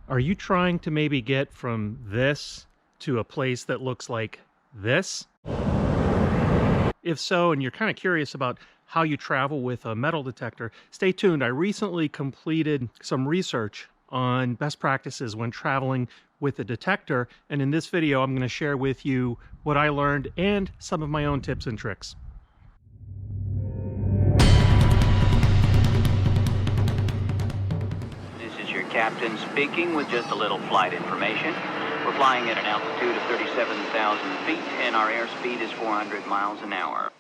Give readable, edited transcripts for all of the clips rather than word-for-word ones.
Are you trying to maybe get from this to a place that looks like this? If so, and you're kind of curious about how you travel with a metal detector, stay tuned. I recently completed some research on best practices when traveling with a detector, and in this video I'm going to share with you what I learned and some of my own tips and tricks. This is your captain speaking with just a little flight information. We're flying at an altitude of 37,000 feet and our airspeed is 400 miles an hour.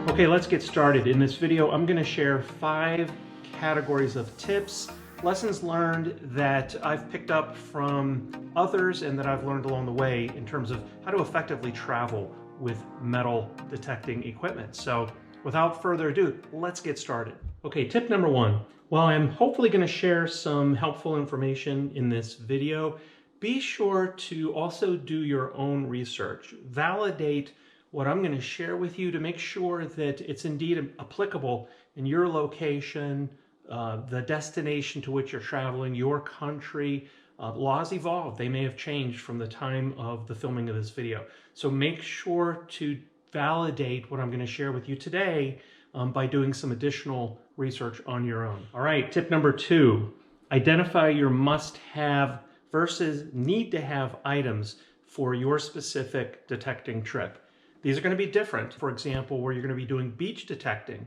Okay, let's get started. In this video, I'm going to share 5 categories of tips, lessons learned that I've picked up from others and that I've learned along the way in terms of how to effectively travel with metal detecting equipment. So without further ado, let's get started. Okay, tip number 1. While I'm hopefully going to share some helpful information in this video, be sure to also do your own research. Validate what I'm going to share with you to make sure that it's indeed applicable in your location, the destination to which you're traveling, your country. Laws evolve. They may have changed from the time of the filming of this video. So make sure to validate what I'm going to share with you today by doing some additional research on your own. All right, tip number 2, identify your must-have versus need-to-have items for your specific detecting trip. These are going to be different, for example, where you're going to be doing beach detecting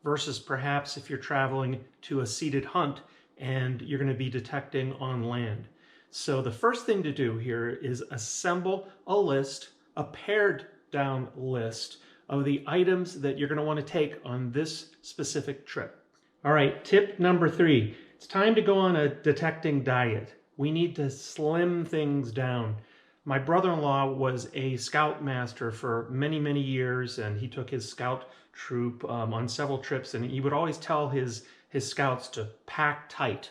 versus perhaps if you're traveling to a seated hunt and you're going to be detecting on land. So the first thing to do here is assemble a list, a pared down list of the items that you're going to want to take on this specific trip. All right, tip number 3, it's time to go on a detecting diet. We need to slim things down. My brother-in-law was a scout master for many, many years, and he took his scout troop on several trips, and he would always tell his scouts to pack tight,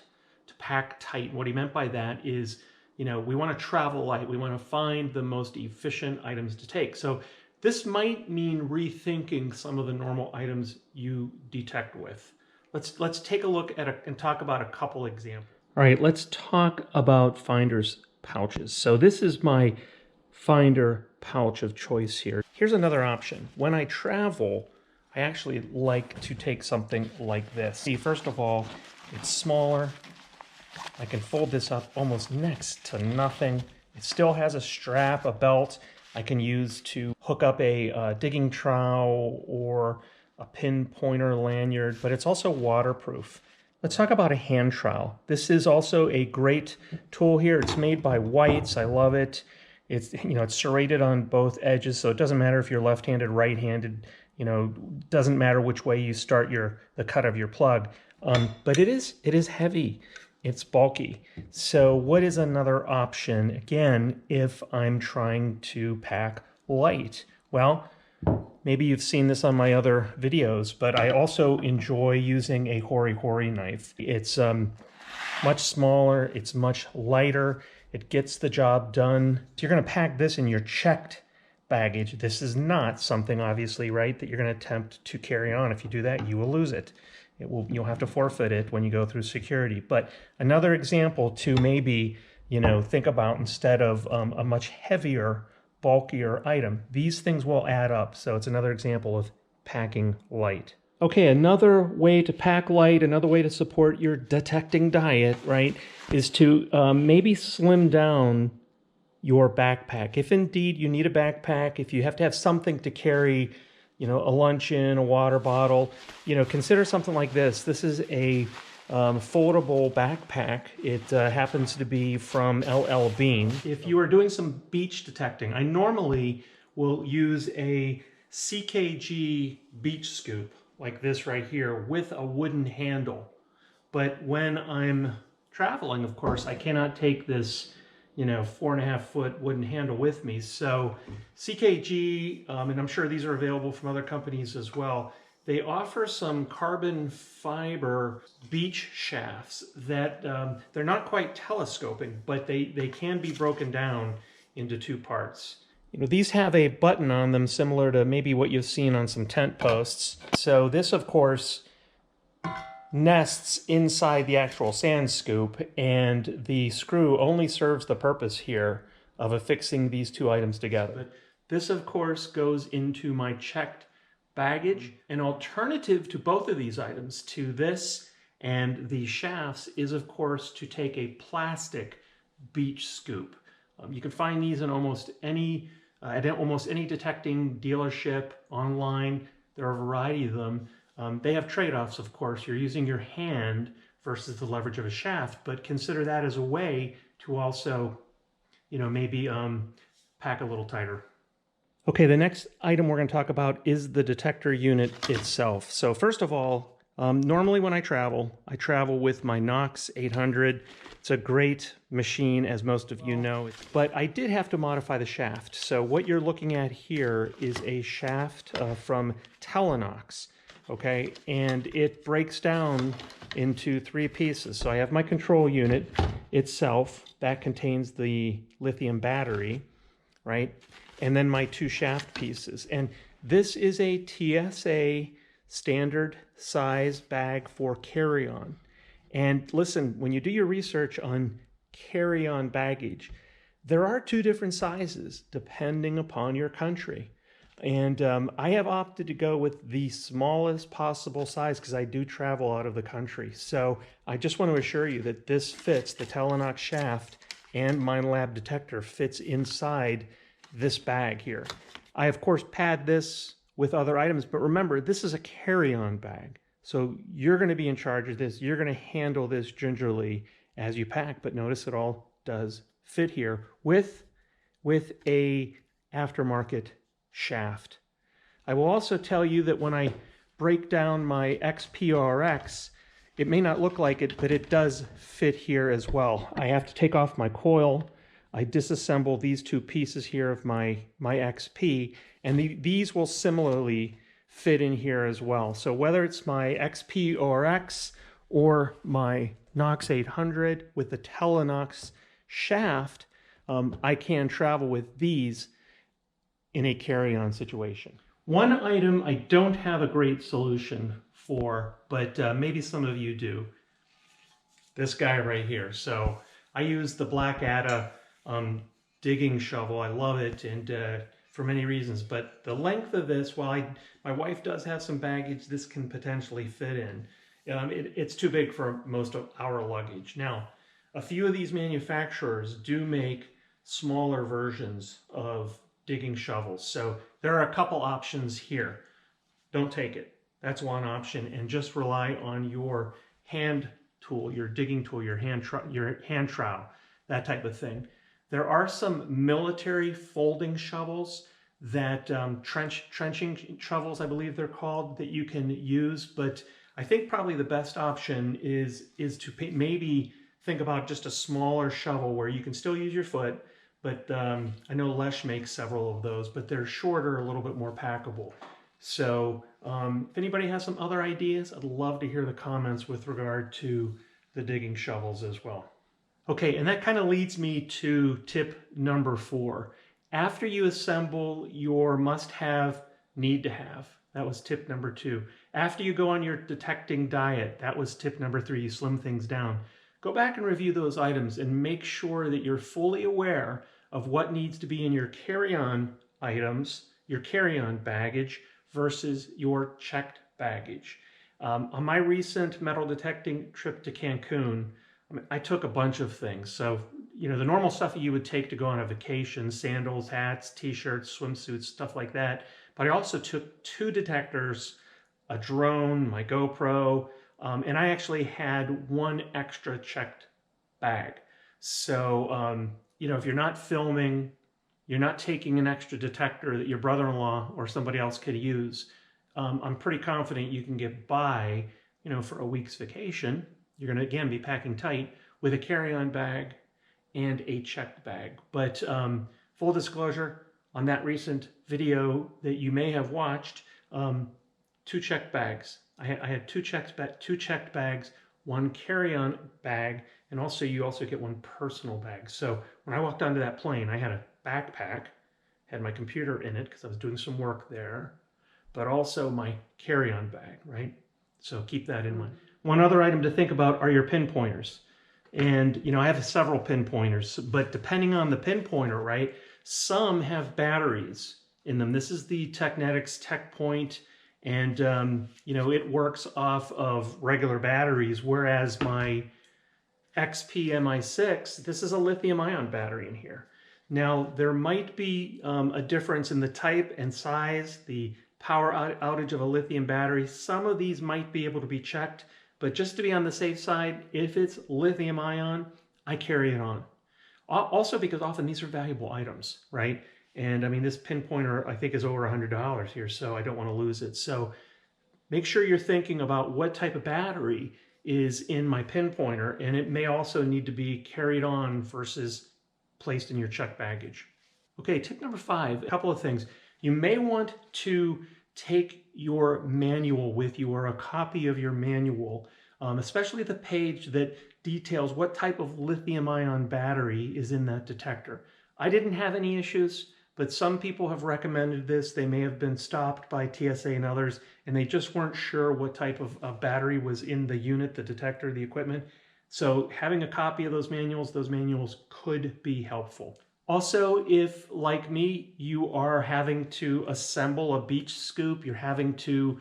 What he meant by that is, you know, we want to travel light. We want to find the most efficient items to take. So this might mean rethinking some of the normal items you detect with. Let's take a look at and talk about a couple examples. All right, let's talk about finders pouches. So this is my finder pouch of choice here. Here's another option. When I travel, I actually like to take something like this. See, first of all, it's smaller. I can fold this up almost next to nothing. It still has a strap, a belt I can use to hook up a digging trowel or a pin pointer lanyard, but it's also waterproof. Let's talk about a hand trowel. This is also a great tool here. It's made by Whites. I love it. It's, you know, it's serrated on both edges, so it doesn't matter if you're left-handed, right-handed. You know, doesn't matter which way you start the cut of your plug. But it is heavy. It's bulky. So what is another option? Again, if I'm trying to pack light, well, maybe you've seen this on my other videos, but I also enjoy using a hori-hori knife. It's much smaller, it's much lighter, it gets the job done. So you're going to pack this in your checked baggage. This is not something, obviously, right, that you're going to attempt to carry on. If you do that, you will lose it. You'll have to forfeit it when you go through security. But another example to maybe, you know, think about instead of a much heavier, bulkier item. These things will add up. So it's another example of packing light. Okay, another way to pack light, another way to support your detecting diet, right, is to maybe slim down your backpack. If indeed you need a backpack, if you have to have something to carry, you know, a luncheon, a water bottle, you know, consider something like this. This is a foldable backpack. It happens to be from LL Bean. If you are doing some beach detecting, I normally will use a CKG beach scoop like this right here with a wooden handle. But when I'm traveling, of course, I cannot take this, you know, 4.5-foot wooden handle with me. So CKG, and I'm sure these are available from other companies as well, they offer some carbon fiber beach shafts that they're not quite telescoping, but they can be broken down into 2 parts. You know, these have a button on them similar to maybe what you've seen on some tent posts. So this, of course, nests inside the actual sand scoop, and the screw only serves the purpose here of affixing these two items together. But this, of course, goes into my checked baggage. An alternative to both of these items, to this and the shafts, is, of course, to take a plastic beach scoop. You can find these in almost any at almost any detecting dealership online. There are a variety of them. They have trade-offs, of course. You're using your hand versus the leverage of a shaft, but consider that as a way to also, maybe pack a little tighter. Okay, the next item we're going to talk about is the detector unit itself. So first of all, normally when I travel with my Knox 800. It's a great machine, as most of you know, but I did have to modify the shaft. So what you're looking at here is a shaft from tele-knox, okay? And it breaks down into 3 pieces. So I have my control unit itself. That contains the lithium battery, right? And then my 2 shaft pieces. And this is a TSA standard size bag for carry-on. And listen, when you do your research on carry-on baggage, there are 2 different sizes depending upon your country. And I have opted to go with the smallest possible size because I do travel out of the country. So I just want to assure you that this fits, the tele-knox shaft and Minelab detector fits inside this bag here. I, of course, pad this with other items, but remember, this is a carry-on bag. So you're going to be in charge of this. You're going to handle this gingerly as you pack, but notice it all does fit here with a aftermarket shaft. I will also tell you that when I break down my XPRX, it may not look like it, but it does fit here as well. I have to take off my coil. I disassemble these 2 pieces here of my XP, and these will similarly fit in here as well. So whether it's my XPRX or my Knox 800 with the tele-knox shaft, I can travel with these in a carry-on situation. One item I don't have a great solution for, but maybe some of you do. This guy right here. So I use the Black Ada digging shovel. I love it, and for many reasons, but the length of this, while my wife does have some baggage, this can potentially fit in. It's too big for most of our luggage. Now, a few of these manufacturers do make smaller versions of digging shovels. So there are a couple options here. Don't take it. That's one option, and just rely on your hand tool, your digging tool, your hand trowel, that type of thing. There are some military folding shovels that trenching shovels, I believe they're called, that you can use. But I think probably the best option is to maybe think about just a smaller shovel where you can still use your foot. But I know Lesh makes several of those, but they're shorter, a little bit more packable. So if anybody has some other ideas, I'd love to hear the comments with regard to the digging shovels as well. Okay, and that kind of leads me to tip number 4. After you assemble your must-have, need-to-have, that was tip number 2. After you go on your detecting diet, that was tip number 3, you slim things down. Go back and review those items and make sure that you're fully aware of what needs to be in your carry-on items, your carry-on baggage, versus your checked baggage. On my recent metal detecting trip to Cancun, I took a bunch of things. So, the normal stuff that you would take to go on a vacation, sandals, hats, t-shirts, swimsuits, stuff like that. But I also took 2 detectors, a drone, my GoPro, and I actually had 1 extra checked bag. So, if you're not filming, you're not taking an extra detector that your brother-in-law or somebody else could use, I'm pretty confident you can get by, for a week's vacation. You're going to, again, be packing tight with a carry-on bag and a checked bag. But full disclosure, on that recent video that you may have watched, 2 checked bags. I had 2 checked bags, 1 carry-on bag, and also you also get 1 personal bag. So when I walked onto that plane, I had a backpack, had my computer in it because I was doing some work there, but also my carry-on bag, right? So keep that in mind. One other item to think about are your pin pointers. And, you know, I have several pin pointers, but depending on the pin pointer, right, some have batteries in them. This is the Technetics Tech Point, and, you know, it works off of regular batteries, whereas my XP MI6, this is a lithium-ion battery in here. Now, there might be a difference in the type and size, the power outage of a lithium battery. Some of these might be able to be checked, but just to be on the safe side, if it's lithium ion, I carry it on. Also because often these are valuable items, right? And I mean, this pin pointer I think is over $100 here, so I don't want to lose it. So make sure you're thinking about what type of battery is in my pin pointer, and it may also need to be carried on versus placed in your checked baggage. Okay, tip number 5, a couple of things. You may want to take your manual with you, or a copy of your manual, especially the page that details what type of lithium-ion battery is in that detector. I didn't have any issues, but some people have recommended this. They may have been stopped by TSA and others, and they just weren't sure what type of battery was in the unit, the detector, the equipment. So having a copy of those manuals could be helpful. Also, if, like me, you are having to assemble a beach scoop, you're having to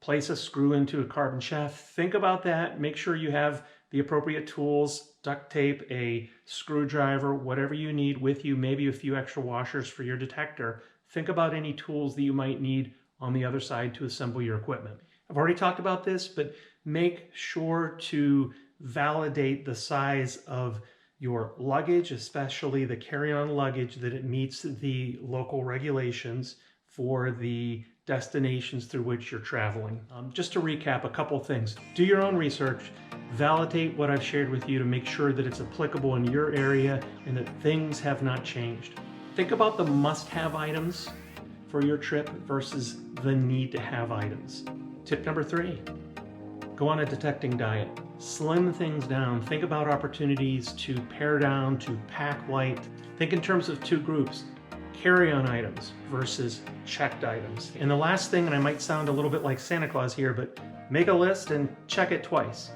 place a screw into a carbon shaft, think about that. Make sure you have the appropriate tools, duct tape, a screwdriver, whatever you need with you, maybe a few extra washers for your detector. Think about any tools that you might need on the other side to assemble your equipment. I've already talked about this, but make sure to validate the size of your luggage, especially the carry-on luggage, that it meets the local regulations for the destinations through which you're traveling. Just to recap a couple things. Do your own research, validate what I've shared with you to make sure that it's applicable in your area and that things have not changed. Think about the must-have items for your trip versus the need-to-have items. Tip number 3, go on a detecting diet. Slim things down. Think about opportunities to pare down, to pack light. Think in terms of 2 groups, carry-on items versus checked items. And the last thing, and I might sound a little bit like Santa Claus here, but make a list and check it twice.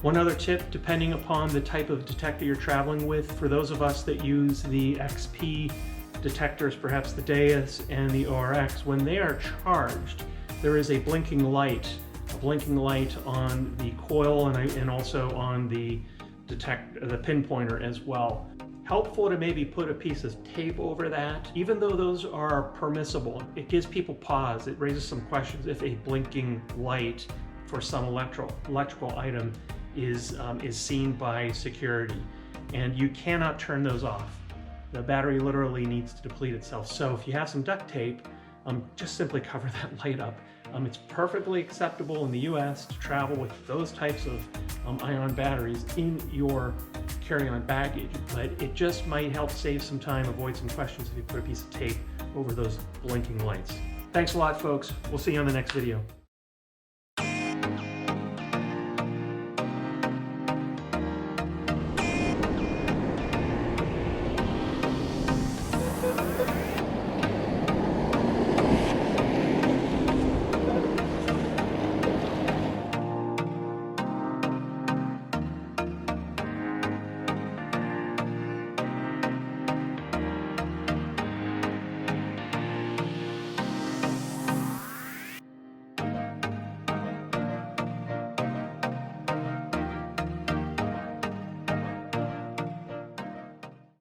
One other tip, depending upon the type of detector you're traveling with, for those of us that use the XP detectors, perhaps the Deus and the ORX, when they are charged, there is a blinking light on the coil and also on the pin pointer as well. Helpful to maybe put a piece of tape over that. Even though those are permissible, it gives people pause. It raises some questions if a blinking light for some electrical item is seen by security, and you cannot turn those off. The battery literally needs to deplete itself. So if you have some duct tape, just simply cover that light up. It's perfectly acceptable in the US to travel with those types of ion batteries in your carry-on baggage, but it just might help save some time, avoid some questions if you put a piece of tape over those blinking lights. Thanks a lot, folks. We'll see you on the next video.